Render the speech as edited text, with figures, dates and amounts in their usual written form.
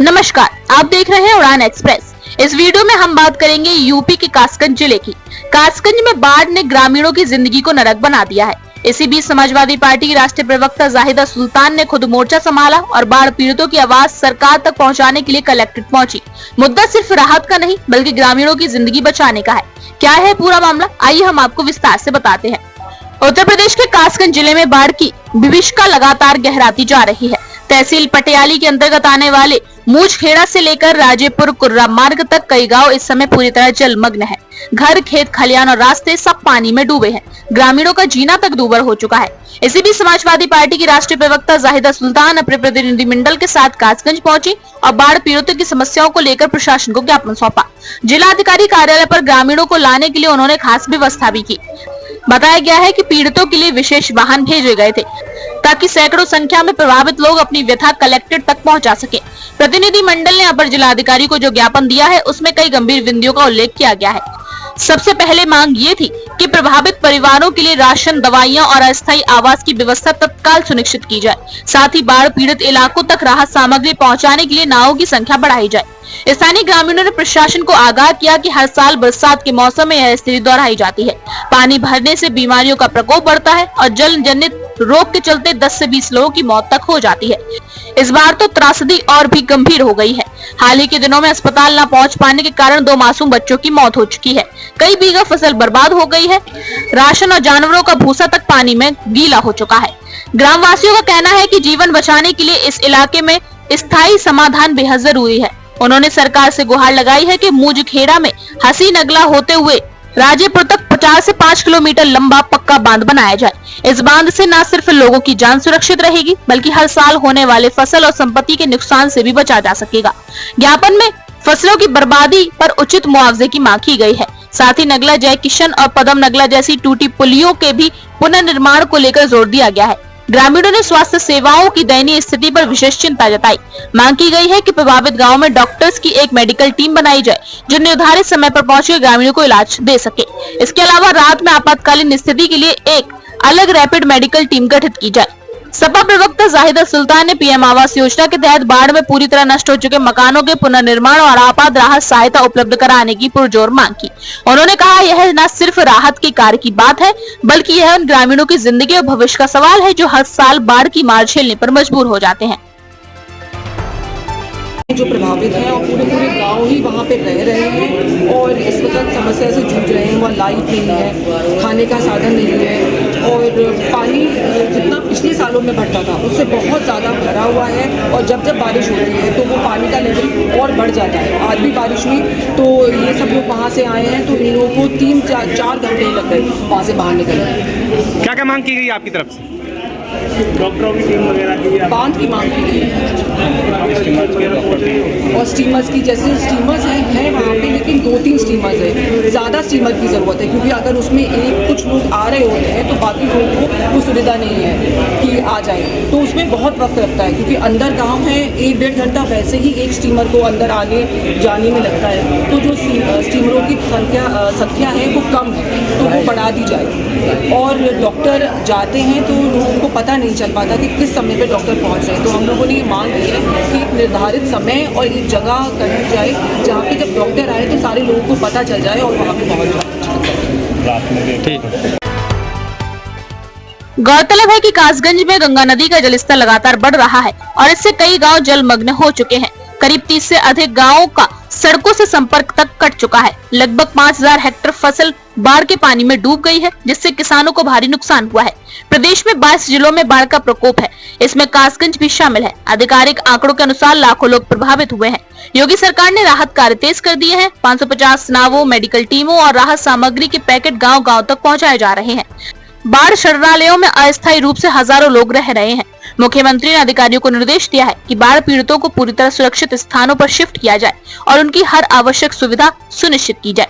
नमस्कार, आप देख रहे हैं उड़ान एक्सप्रेस। इस वीडियो में हम बात करेंगे यूपी के कासगंज जिले की। कासगंज में बाढ़ ने ग्रामीणों की जिंदगी को नरक बना दिया है। इसी बीच समाजवादी पार्टी की राष्ट्रीय प्रवक्ता जाहिदा सुल्तान ने खुद मोर्चा संभाला और बाढ़ पीड़ितों की आवाज सरकार तक पहुंचाने के लिए कलेक्ट्रेट पहुंची। मुद्दा सिर्फ राहत का नहीं बल्कि ग्रामीणों की जिंदगी बचाने का है। क्या है पूरा मामला, आइए हम आपको विस्तार से बताते हैं। उत्तर प्रदेश के कासगंज जिले में बाढ़ की विभीषिका लगातार गहराती जा रही है। तहसील पटियाली के अंतर्गत आने वाले मूजखेड़ा से लेकर राजेपुर कुर्रा मार्ग तक कई गांव इस समय पूरी तरह जलमग्न है। घर, खेत, खलियान और रास्ते सब पानी में डूबे हैं। ग्रामीणों का जीना तक दूभर हो चुका है। इसी बीच समाजवादी पार्टी की राष्ट्रीय प्रवक्ता जाहिदा सुल्तान अपने प्रतिनिधिमंडल के साथ कासगंज पहुंची और बाढ़ पीड़ितों की समस्याओं को लेकर प्रशासन को ज्ञापन सौंपा। जिलाधिकारी कार्यालय पर ग्रामीणों को लाने के लिए उन्होंने खास व्यवस्था भी की। बताया गया है कि पीड़ितों के लिए विशेष वाहन भेजे गए थे ताकि सैकड़ों संख्या में प्रभावित लोग अपनी व्यथा कलेक्ट्रेट तक पहुंचा सके। प्रतिनिधि मंडल ने अपर जिलाधिकारी को जो ज्ञापन दिया है उसमें कई गंभीर बिंदुओं का उल्लेख किया गया है। सबसे पहले मांग ये थी कि प्रभावित परिवारों के लिए राशन, दवाइयां और अस्थायी आवास की व्यवस्था तत्काल सुनिश्चित की जाए। साथ ही बाढ़ पीड़ित इलाकों तक राहत सामग्री पहुंचाने के लिए नावों की संख्या बढ़ाई जाए। स्थानीय ग्रामीणों ने प्रशासन को आगाह किया कि हर साल बरसात के मौसम में यह स्थिति दोहराई जाती है। पानी भरने से बीमारियों का प्रकोप बढ़ता है और जल जनित रोग के चलते 10 से 20 लोगों की मौत तक हो जाती है। इस बार तो त्रासदी और भी गंभीर हो गई है। हाल ही के दिनों में अस्पताल न पहुंच पाने के कारण 2 मासूम बच्चों की मौत हो चुकी है। कई बीघा फसल बर्बाद हो गई है। राशन और जानवरों का भूसा तक पानी में गीला हो चुका है। ग्रामवासियों का कहना है कि जीवन बचाने के लिए इस इलाके में स्थायी समाधान बेहद जरूरी है। उन्होंने सरकार से गुहार लगाई है कि मूजखेड़ा में हसी नगला होते हुए राजेपुर तक 50 से 5 किलोमीटर लंबा पक्का बांध बनाया जाए। इस बांध से न सिर्फ लोगों की जान सुरक्षित रहेगी बल्कि हर साल होने वाले फसल और संपत्ति के नुकसान से भी बचा जा सकेगा। ज्ञापन में फसलों की बर्बादी पर उचित मुआवजे की मांग की गई है। साथ ही नगला, जय किशन और पदम नगला जैसी टूटी पुलियों के भी पुनर्निर्माण को लेकर जोर दिया गया है। ग्रामीणों ने स्वास्थ्य सेवाओं की दयनीय स्थिति पर विशेष चिंता जताई। मांग की गई है कि प्रभावित गांव में डॉक्टर्स की एक मेडिकल टीम बनाई जाए जो निर्धारित समय पर पहुंचकर ग्रामीणों को इलाज दे सके। इसके अलावा रात में आपातकालीन स्थिति के लिए एक अलग रैपिड मेडिकल टीम गठित की जाए। सपा प्रवक्ता जाहिदा सुल्तान ने पीएम आवास योजना के तहत बाढ़ में पूरी तरह नष्ट हो चुके मकानों के पुनर्निर्माण और आपात राहत सहायता उपलब्ध कराने की पुरजोर मांग की। उन्होंने कहा, यह न सिर्फ राहत के कार्य की बात है बल्कि यह उन ग्रामीणों की जिंदगी और भविष्य का सवाल है जो हर साल बाढ़ की मार झेलने पर मजबूर हो जाते हैं। जो प्रभावित हैं और पूरे गांव ही वहाँ पे रह रहे हैं और इस वक्त समस्या से जूझ रहे हैं। वहाँ लाइट नहीं है, खाने का साधन नहीं है और पानी जितना पिछले सालों में भरता था उससे बहुत ज़्यादा भरा हुआ है। और जब बारिश होती है तो वो पानी का लेवल और बढ़ जाता है। आज भी बारिश हुई तो ये सब लोग वहाँ से आए हैं तो इन लोगों को 3-4 घंटे लग गए वहाँ से बाहर निकलने। क्या मांग की गई आपकी तरफ से? डॉक्टरों की टीम वगैरह की बांध की मांग की गई है और स्टीमर्स की, जैसे स्टीमर्स हैं वहाँ पे लेकिन 2-3 स्टीमर्स है। ज़्यादा स्टीमर की ज़रूरत है क्योंकि अगर उसमें कुछ लोग आ रहे होते हैं तो बाकी लोगों को वो सुविधा नहीं है कि आ जाए, तो उसमें बहुत वक्त लगता है क्योंकि अंदर गाँव है। 1-1.5 घंटा वैसे ही एक स्टीमर को अंदर आने जाने में लगता है। तो जो स्टीमरों की संख्या है वो कम है तो वो बढ़ा दी जाए। और डॉक्टर जाते हैं तो लोगों को पता नहीं चल पाता कि किस समय पे डॉक्टर पहुंच रहे हैं। तो हम लोगों ने ये मांग की है कि एक निर्धारित समय और एक जगह करनी जाए जहाँ पे जब डॉक्टर आए तो सारे लोगों को पता चल जाए और वहाँ पे पहुँच जाए। गौरतलब है कि कासगंज में गंगा नदी का जलस्तर लगातार बढ़ रहा है और इससे कई गांव जलमग्न हो चुके हैं। करीब 30 से अधिक गांवों का सड़कों से संपर्क तक कट चुका है। लगभग 5000 हेक्टेयर फसल बाढ़ के पानी में डूब गई है जिससे किसानों को भारी नुकसान हुआ है। प्रदेश में 22 जिलों में बाढ़ का प्रकोप है, इसमें कासगंज भी शामिल है। आधिकारिक आंकड़ों के अनुसार लाखों लोग प्रभावित हुए हैं। योगी सरकार ने राहत कार्य तेज कर दिए हैं। 550 नावों, मेडिकल टीमों और राहत सामग्री के पैकेट गाँव-गाँव तक पहुँचाए जा रहे हैं। बाढ़ शरणालयों में अस्थायी रूप से हजारों लोग रह रहे हैं। मुख्यमंत्री ने अधिकारियों को निर्देश दिया है कि बाढ़ पीड़ितों को पूरी तरह सुरक्षित स्थानों पर शिफ्ट किया जाए और उनकी हर आवश्यक सुविधा सुनिश्चित की जाए।